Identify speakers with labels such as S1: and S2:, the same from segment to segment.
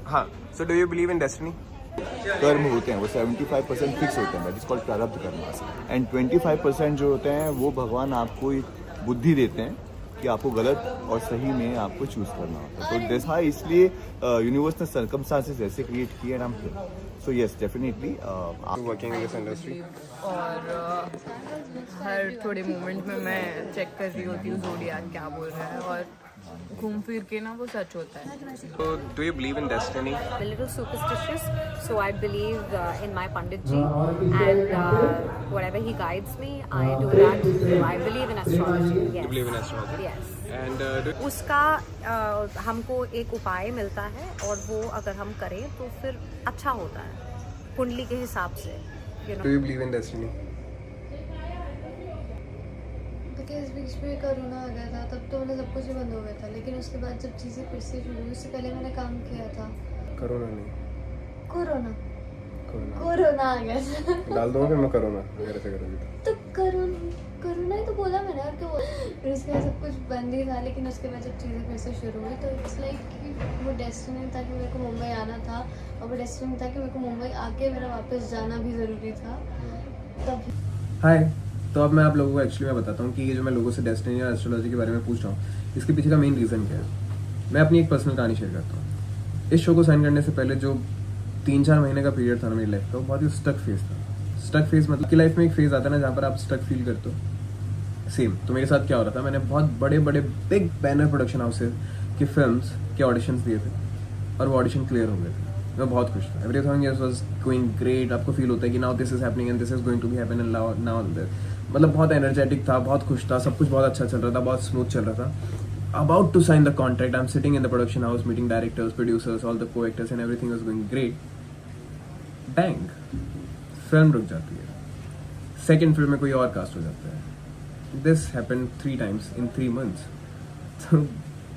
S1: हाँ, so do you believe in destiny?
S2: कर्म होते हैं वो 75% फिक्स होते हैं, दैट इज कॉल्ड प्रारब्ध कर्म, एंड 25% जो होते हैं वो भगवान आपको एक बुद्धि देते हैं कि आपको गलत और सही में आपको चूज करना होता है। तो जैसा इसलिए यूनिवर्स ने सर्कमस्टांसेस ऐसे क्रिएट किए एंड हम so yes definitely
S1: working in this industry
S3: और हर थोड़े मोमेंट में मैं चेक कर रही होती हूँ ज़ोडिएक क्या बोल रहा है, और घूम फिर के ना वो सच होता है।
S1: So do you believe in destiny?
S4: A little superstitious, so I believe in my Panditji, and whatever he guides me, I do that. I believe in astrology. Yes.
S1: You believe in astrology?
S4: Yes.
S1: And
S4: उसका हमको एक उपाय मिलता है, और वो अगर हम करें तो फिर अच्छा होता है कुंडली के हिसाब से, you know.
S1: do you believe in destiny?
S5: Because बीच में कोरोना आ गया था, तब तो मतलब सब कुछ ही बंद हो गया था, लेकिन उसके बाद जब चीज़ें फिर से शुरू हुई, उससे पहले मैंने काम किया था।
S1: कोरोना नहीं,
S5: कोरोना
S1: कोरोना
S5: कोरोना आ गया था।
S1: डाल दूंगा फिर मैं कोरोना अगर ऐसे करोगी
S5: तो कोरोना ही तो बोला मैंने, और क्या बोला। फिर उसके बाद सब कुछ बंद ही था, लेकिन उसके बाद जब चीज़ें फिर से शुरू हुई तो इट्स लाइक कि वो डेस्टिनी था कि मेरे को मुंबई आना था, और वो डेस्टिनी था कि मेरे को मुंबई आके मेरा वापस जाना भी ज़रूरी था तब।
S6: हाय, तो अब मैं आप लोगों को एक्चुअली मैं बताता हूँ कि ये जो मैं लोगों से डेस्टिनी और एस्ट्रोलॉजी के बारे में पूछ रहा हूँ, इसके पीछे का मेन रीज़न क्या है। मैं अपनी एक पर्सनल कहानी शेयर करता हूँ। इस शो को साइन करने से पहले जो 3-4 महीने का पीरियड था ना मेरी लाइफ का, वो बहुत ही स्टक फेज था। स्टक फेज मतलब कि लाइफ में एक फेज आता है ना जहाँ पर आप स्टक फील करते हो। सेम तो मेरे साथ क्या हो रहा था, मैंने बहुत बड़े बड़े बिग बैनर प्रोडक्शन हाउसेज की फिल्म्स के ऑडिशंस दिए थे, और वो ऑडिशन क्लियर हो गए थे। मैं बहुत खुश था, एवरीथिंग वाज गोइंग ग्रेट। आपको फील होता है कि now this is happening and this is going to be happen and now मतलब बहुत एनर्जेटिक था, बहुत खुश था, सब कुछ बहुत अच्छा चल रहा था, बहुत स्मूथ चल रहा था। About to sign the contract, I am sitting in the production house meeting directors, producers, all the co-actors and everything was going great. Bang, film रुक जाती है, सेकेंड फिल्म में कोई और कास्ट हो जाता है। This happened 3 times in 3 months। तो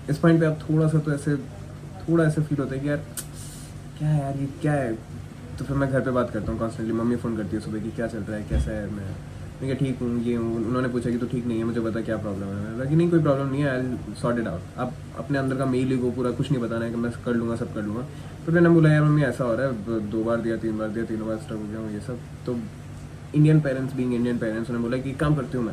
S6: इस पॉइंट पे आप थोड़ा ऐसे फील होता है कि यार क्या है यार, ये क्या है। तो फिर मैं घर पे बात करता हूँ कॉन्स्टेंटली, मम्मी फ़ोन करती है सुबह कि क्या चल रहा है, कैसा है। मैं क्या ठीक हूँ, ये हूँ। उन्होंने पूछा कि तो ठीक नहीं है, मुझे बता क्या प्रॉब्लम है। मैंने कहा कि नहीं कोई प्रॉब्लम नहीं है, आई सॉर्ट इट आउट। आप अपने अंदर का मेल ईगो पूरा कुछ नहीं बताना है कि मैं कर लूँगा, सब कर लूँगा। तो मैंने बोला यार मम्मी ऐसा हो रहा है, 2 बार दिया, 3 बार दिया, 3 बार स्टक हो गया हूँ, ये सब। तो Indian parents being Indian parents, उन्होंने बोला कि काम करती हूँ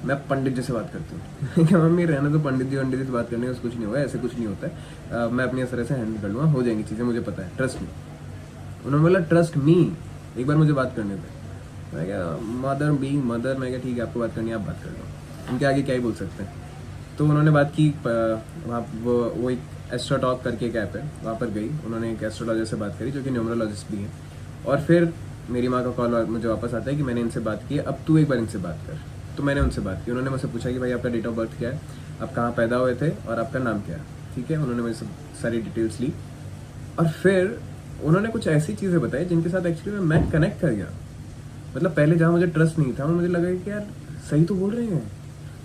S6: मैं पंडित जी से बात करती हूँ। क्या मम्मी रहना, तो पंडित जी से बात करने का कुछ नहीं होगा, ऐसे कुछ नहीं होता है, मैं अपनी तरह से हैंडल कर लूँगा, हो जाएंगी चीज़ें, मुझे पता है, ट्रस्ट मी। उन्होंने बोला ट्रस्ट मी, एक बार मुझे बात करने दे। मैं क्या मदर बीइंग मदर, मैं क्या ठीक है आपको बात करनी है, आप बात कर लो, उनके आगे क्या ही बोल सकते हैं। तो उन्होंने बात की, वहाँ वो एक एस्ट्रो टॉक करके एक ऐप है, वहाँ पर गई, उन्होंने एक एस्ट्रोलॉजिस्ट से बात करी जो कि न्यूमरोलॉजिस्ट भी है। और फिर मेरी माँ का कॉल मुझे वापस आता है कि मैंने इनसे बात की, अब तू एक बार इनसे बात कर। तो मैंने उनसे बात की, उन्होंने मुझसे पूछा कि भाई आपका डेट ऑफ बर्थ क्या है, आप कहाँ पैदा हुए थे, और आपका नाम क्या है। ठीक है, उन्होंने मुझे सब सारी डिटेल्स ली, और फिर उन्होंने कुछ ऐसी चीज़ें बताई जिनके साथ एक्चुअली मैं कनेक्ट कर गया। मतलब पहले जहाँ मुझे ट्रस्ट नहीं था, मुझे लगा कि यार सही तो बोल रहे हैं,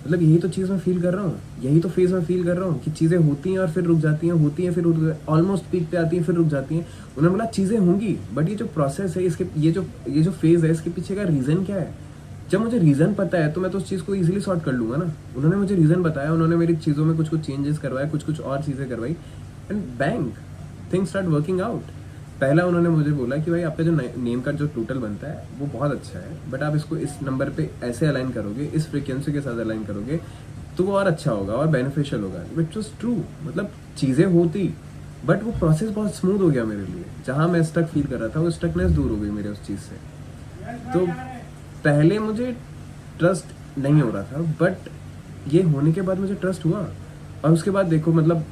S6: मतलब यही तो चीज़ मैं फील कर रहा हूँ, यही तो फेज में फील कर रहा हूँ कि चीज़ें होती हैं और फिर रुक जाती हैं, होती हैं फिर ऑलमोस्ट पीक पे आती हैं, फिर रुक जाती हैं। उन्होंने बोला चीज़ें होंगी, बट ये जो प्रोसेस है, इसके ये जो फेज है, इसके पीछे का रीज़न क्या है। जब मुझे रीज़न पता है तो मैं तो उस चीज़ को इजीली सॉर्ट कर लूँगा ना। उन्होंने मुझे रीज़न बताया, उन्होंने मेरी चीज़ों में कुछ चेंजेस करवाए, कुछ और चीज़ें करवाई, and bang things start working out. पहला उन्होंने मुझे बोला कि भाई आपका जो नेम का जो टोटल बनता है वो बहुत अच्छा है, बट आप इसको इस नंबर पे ऐसे अलाइन करोगे, इस फ्रीक्वेंसी के साथ अलाइन करोगे तो वो और अच्छा होगा और बेनिफिशियल होगा। विच वॉज ट्रू, मतलब चीज़ें होती, बट वो प्रोसेस बहुत स्मूथ हो गया मेरे लिए। जहाँ मैं स्टक फील कर रहा था, वो स्टकनेस दूर हो गई मेरे उस चीज़ से। तो पहले मुझे ट्रस्ट नहीं हो रहा था, बट ये होने के बाद मुझे ट्रस्ट हुआ। और उसके बाद देखो, मतलब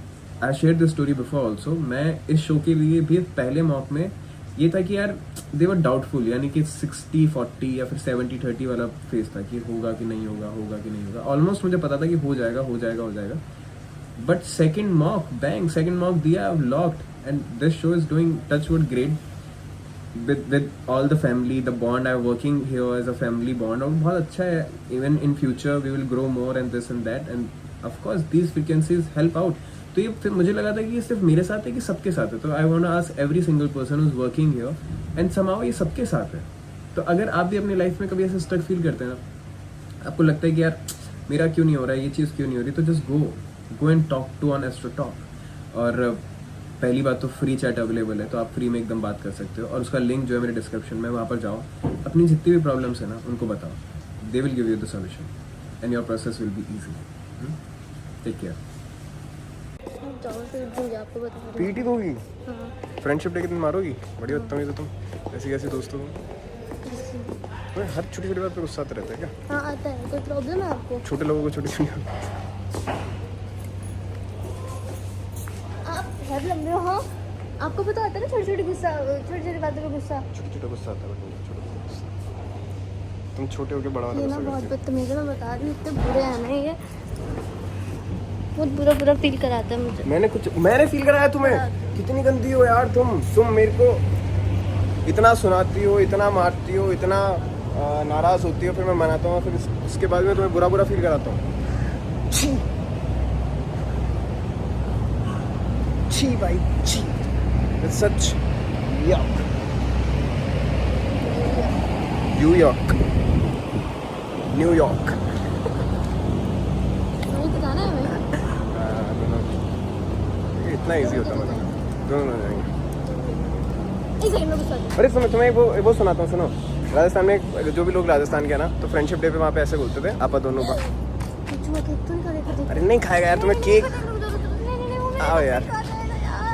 S6: I share this story before also, मैं इस शो के लिए भी पहले मॉक में ये था कि यार दे वर डाउटफुल, यानी कि 60-40 या फिर 70-30 वाला फेज था कि होगा कि नहीं होगा, होगा कि नहीं होगा। ऑलमोस्ट मुझे पता था कि हो जाएगा, हो जाएगा, हो जाएगा। But second mock, bang, second mock दिया, I have locked, and this show is doing touch wood great with all the family, the bond I'm working here as a family bond, और बहुत अच्छा है। even in future we will grow more and this and that, and of course these frequencies help out। तो ये फिर मुझे लगा था कि ये सिर्फ मेरे साथ है कि सबके साथ है। तो I want to ask every single person who's working here, and somehow ये सबके साथ है। तो अगर आप भी अपनी लाइफ में कभी ऐसे स्टक फील करते हैं ना, आपको लगता है कि यार मेरा क्यों नहीं हो रहा है, ये चीज़ क्यों नहीं हो रही, तो just go and talk to on astro talk. और पहली बात तो फ्री चैट अवेलेबल है, तो आप फ्री में एकदम बात कर सकते हो, और उसका लिंक जो है मेरे डिस्क्रिप्शन में, वहाँ पर जाओ, अपनी जितनी भी प्रॉब्लम्स है ना उनको बताओ, they will give you the solution and your process will be easy. Take care.
S5: जाओ फिर दूंगी आपको बता रही
S1: पीटी दोगी?
S5: हूँ। हाँ
S1: फ्रेंडशिप डे के दिन मारोगी? बड़ी बदतमीज हो तुम, ऐसी कैसी दोस्तों हो? तुम्हें हर छोटी छोटी बात पे गुस्सा आता रहता है क्या?
S5: हाँ आता है, कोई प्रॉब्लम है आपको?
S1: छोटे लोगों को छोटी छोटी
S5: आप बहुत लंबे हो। हाँ आपको पता आता है ना छोटी छोटी गुस्सा, छोटी छोटी बातों पे गुस्सा।
S1: छोटा गुस्सा आता है, छोटा गुस्सा। तुम छोटे होके बड़ा वाला
S5: ये ना
S1: गुस्सा
S5: बहुत
S1: करती हो।
S5: बदतमीज है, मैं बता रही हूँ, इतने बुरे हैं ना ये, बहुत बुरा बुरा फील कराता है मुझे।
S1: मैंने फील कराया तुम्हें? कितनी गंदी हो यार तुम मेरे को इतना सुनाती हो, इतना मारती हो, इतना नाराज होती हो, फिर मैं मनाता हूँ, फिर उसके बाद में तुम्हें बुरा बुरा फील कराता हूँ। छी भाई छी, सच। न्यूयॉर्क
S5: नहीं बताना है हमें।
S1: इतना इजी होता मतलब, दोनों जाएंगे।
S5: एक सेकंड में गुस्सा आ
S1: अरे सुनो, तुम्हें वो सुनाता हूँ, सुनो। राजस्थान में जो भी लोग राजस्थान के हैं ना, तो फ्रेंडशिप डे पे वहाँ पे ऐसे बोलते थे, आपा दोनों का। अरे नहीं खाएगा यार तुम्हें केक? आओ यार,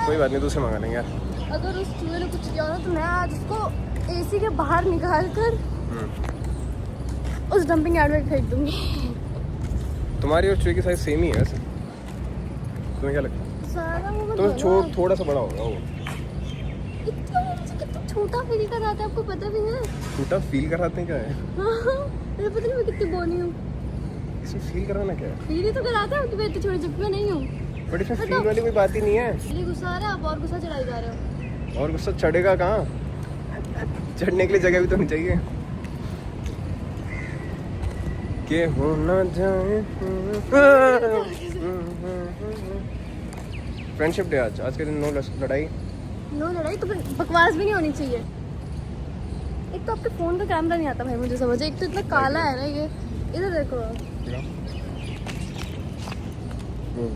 S1: कोई बात नहीं, दूसरे मंगा लेंगे यार।
S5: अगर उस चूहे ने कुछ किया ना तो मैं आज उसको एसी के बाहर निकाल कर उस डंपिंग यार्ड में फेंक दूंगी।
S1: तुम्हारी और चूहे की साइज सेम ही है वैसे, तुम्हें क्या लगता है?
S5: सारा वो
S1: तुम्हें थोड़ा सा बड़ा होगा वो।
S5: इतना मुझे कितना छोटा फील कराता है, आपको पता भी है?
S1: छोटा फील कराते हैं क्या है?
S5: मुझे पता नहीं मैं कितनी बोनी हूँ।
S1: इसमें फील कराना क्या है?
S5: फील ही तो कराता है कि मैं इतनी छोटी चुप्पी में नहीं हूँ।
S1: बट इसमें फील वाली कोई बात ही नहीं है।
S5: ये गुस्सा आ रहा है, आप और गुस्सा चढ़ाई जा रहे हो।
S1: और गुस्सा चढ़ेगा कहाँ? चढ़ने के लिए जगह भी तो नहीं चाहिए के हो ना जाए। फ्रेंडशिप डे आज के दिन नो लड़ाई।
S5: नो लड़ाई तो फिर बकवास भी नहीं होनी चाहिए। एक तो आपके फोन का कैमरा नहीं आता भाई, मुझे समझ, एक तो इतना काला है ना ये। इधर देखो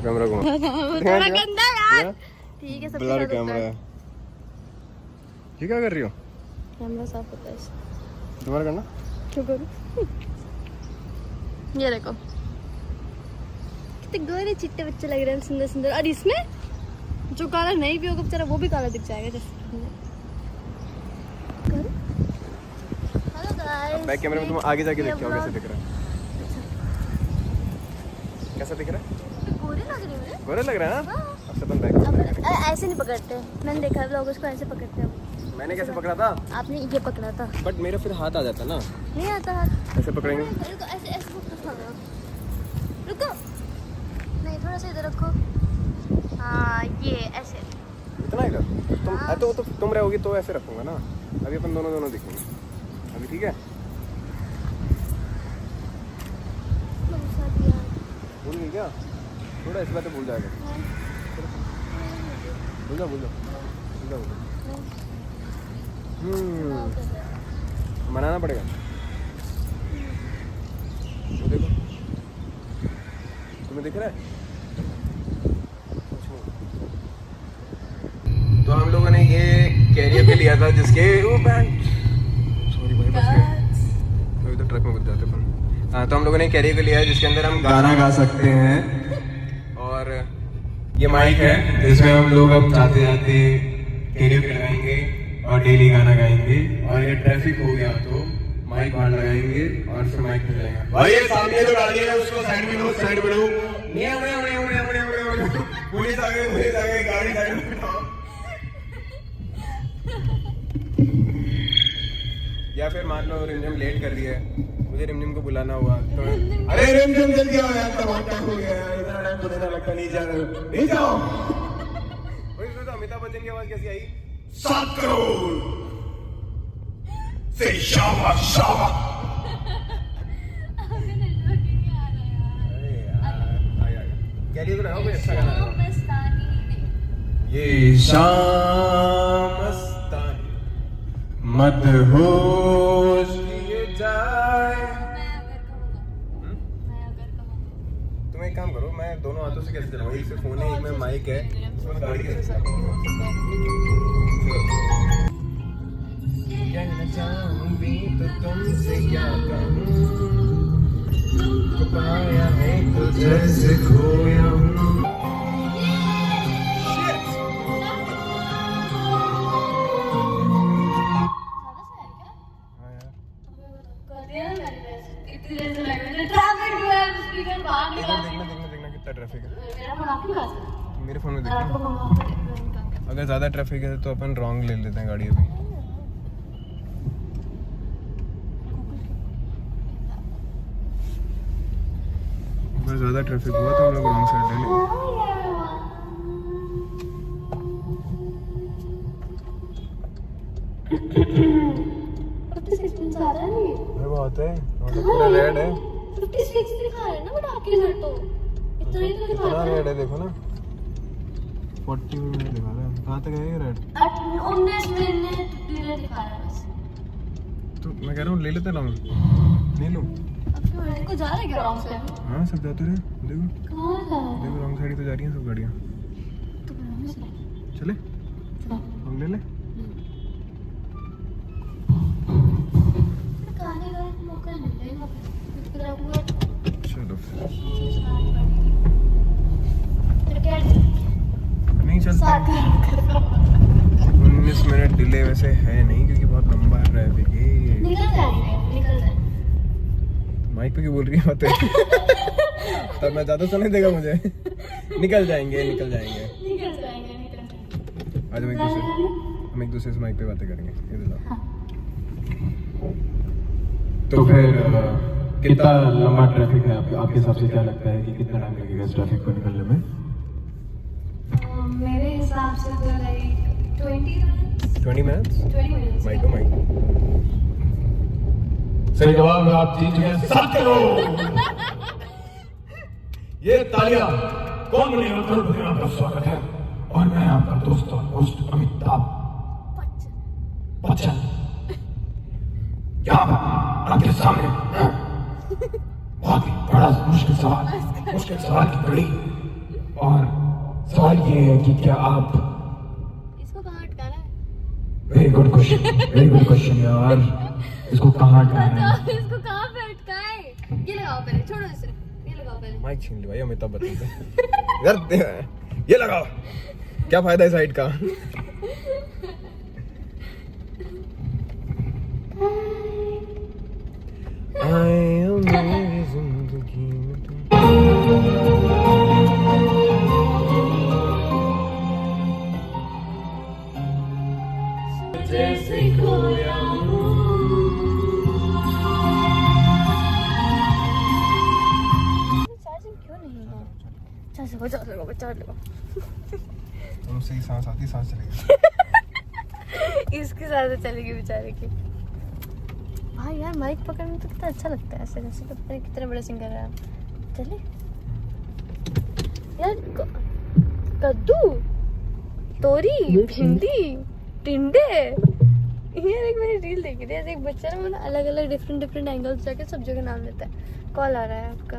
S1: कैमरा को
S5: थोड़ा गंदा यार। ठीक है, सब
S1: ब्लर कैमरा है। ये क्या कर रही हो?
S5: कैमरा साफ होता है इससे।
S1: दोबारा करना।
S5: क्यों करूं? ये देखो कितने गोरे चिट्टे बच्चे लग रहे हैं, सुंदर सुंदर। और इसमें जो काला नहीं भी होगा बेचारा, वो भी काला दिख जाएगा जैसे। हेलो गाइस,
S1: बैक कैमरे में तुम आगे जाके देखते हो कैसे दिख रहा है। कैसा दिख रहा है?
S5: गोरे लग रहे हो।
S1: गोरे लग रहा है ना? अब से अपन बैक।
S5: ऐसे नहीं पकड़ते, मैंने देखा है लोग उसको ऐसे पकड़ते हैं।
S1: मैंने कैसे पकड़ा था?
S5: आपने ये पकड़ा था।
S1: बट मेरा फिर हाथ आ जाता ना।
S5: नहीं आता हाथ।
S1: ऐसे पकड़ेंगे।
S5: रुको, ऐसे ऐसे पकड़ो। रुको, नहीं थोड़ा सा इधर रखो। हाँ ये ऐसे।
S1: इतना ही कर। तो तुम रहोगी तो ऐसे रखूंगा ना। अभी अपन दोनों दिखेंगे अभी, ठीक है? भूल गई क्या? थोड़ा ऐसी बातें भूल जाएगा। भूल जाओ मनाना पड़ेगा। वो देखो, तुम्हें दिख रहा है? तो हम लोगों ने ये कैरियर पे लिया था जिसके सॉरी भाई बच गए, अभी तो ट्रक में घुस जाते अपन। हाँ, तो हम लोगों ने कैरियर पे लिया है जिसके अंदर हम गाना गा सकते हैं, और ये माइक है जिसमें हम लोग अब जाते जाते कैरियर पे लगाएंगे और डेली गाना गाएंगे, और ये ट्रैफिक हो गया तो माइक बाहर लगाएंगे और फिर माइक पे जाएगा। भाई ये सामने जो गाड़ी है उसको साइड में लो, साइड में लो। पुलिस आ गई, गाड़ी साइड में बिठाओ। या फिर मान लो रिमझिम लेट कर रही है, मुझे रिमझिम को बुलाना हुआ तो अरे रिमझिम जल्दी आओ यार, बहुत टाइम हो गया यार, इतना टाइम तो देना लगता नहीं जाओ। वही तो अमिताभ बच्चन की आवाज कैसी आई? 7 करोड़ से शाबाश शाबाश। अरे यार आया कैरियर तो लगाओ, कोई अच्छा गाना लगाओ। ये शाम मदहोश किए जाए। तुम एक काम करो, मैं दोनों हाथों से से कैसे चलाऊँ? एक से फोन है, एक में माइक है, उसमें गाड़ी है। कहना चाहूँ भी तो तुमसे क्या कहूँ, जो पाया है तो जैसे खोया हूँ। देखना कितना ट्रैफिक है मेरे फोन में। देखना अगर ज़्यादा ट्रैफिक है तो अपन रॉन्ग ले लेते हैं गाड़ी अभी। अगर ज़्यादा ट्रैफिक हुआ तो हम लोग रॉन्ग साइड ले लेंगे। बहुत है, पूरा रेड है।
S5: 56 दिखा रहा है ना, बट आपके घर तो इतना ही तो दिखा रहा है।
S1: रेड है देखो ना, 40 मिनट दिखा रहा है। कहाँ तक है ये रेड?
S5: 19 मिनट दिखा रहा है बस।
S1: तो मैं कह रहा हूँ ले लेते रॉन्ग, ले लो।
S5: अब क्यों है? को जा रहा है क्या रॉन्ग साइड?
S1: हाँ सब जाते रहे, देखो
S5: कहाँ जा रहा है?
S1: देखो रॉन्ग साइड तो जा रही हैं सब गाड़ियाँ।
S5: तो रॉन्ग साइड
S1: चले
S5: चलो।
S1: हम ले ले।
S5: खाने का मौका मिलेगा फिर रहूंगा
S1: चलो
S5: तो क्या
S1: नहीं चलते।
S5: साथ
S1: 19 मिनट डिले वैसे है नहीं, क्योंकि बहुत लंबा ट्रैफिक है।
S5: निकल जाएंगे।
S1: माइक पे क्यों बोल रही है बातें? तब मैं ज़्यादा सुनाई देगा मुझे। निकल जाएंगे। आज हम एक दूसरे से माइक पे बातें करेंगे। ये बताओ।
S7: तो फिर कितना लंबा ट्रैफिक है आपके हिसाब से? क्या लगता है कि कितना टाइम लगेगा इस ट्रैफिक को निकलने में?
S5: मेरे हिसाब से तो लाइक
S1: 20 मिनट्स माइक माइक।
S7: सही जवाब आप जीत चुके हैं 7 करोड़। ये तालियां कौन बनेगा करोड़पति में आपका स्वागत है। और मैं आपका दोस्त और होस्ट अमिताभ बच्चन यहाँ पर आपके सामने बहुत ही बड़ा मुश्किल सवाल की कड़ी। और सवाल ये है कि क्या आप
S5: इसको कहाँ अटकाना है?
S7: वेरी गुड क्वेश्चन यार। इसको कहाँ अटकाना है?
S5: इसको कहाँ पे अटकाए? ये लगाओ पहले, छोड़ो इसे, ये लगाओ पहले।
S1: माइक छीन ली भाई अमिताभ बच्चन से। यार ये लगाओ, क्या फायदा है साइड का? आए हो मेरी जिंदगी में तुम। जैसे खोया
S5: चार्जिंग क्यों नहीं है? चार्ज लगा।
S1: तुमसे ही सांस आती सांस चलेगी।
S5: इसके साथ चलेगी बेचारे की। हाँ यार, माइक पकड़ने में तो कितना अच्छा लगता है, ऐसे जैसे तो पता नहीं कितना बड़ा सिंगर है। चले यार, कद्दू, तोरी, भिंडी, टिंडे। यार एक मैंने रील देखी थी, ऐसे एक बच्चा ना वो ना अलग अलग डिफरेंट एंगल्स जाके सब जगह नाम लेता है। कॉल आ रहा है आपका।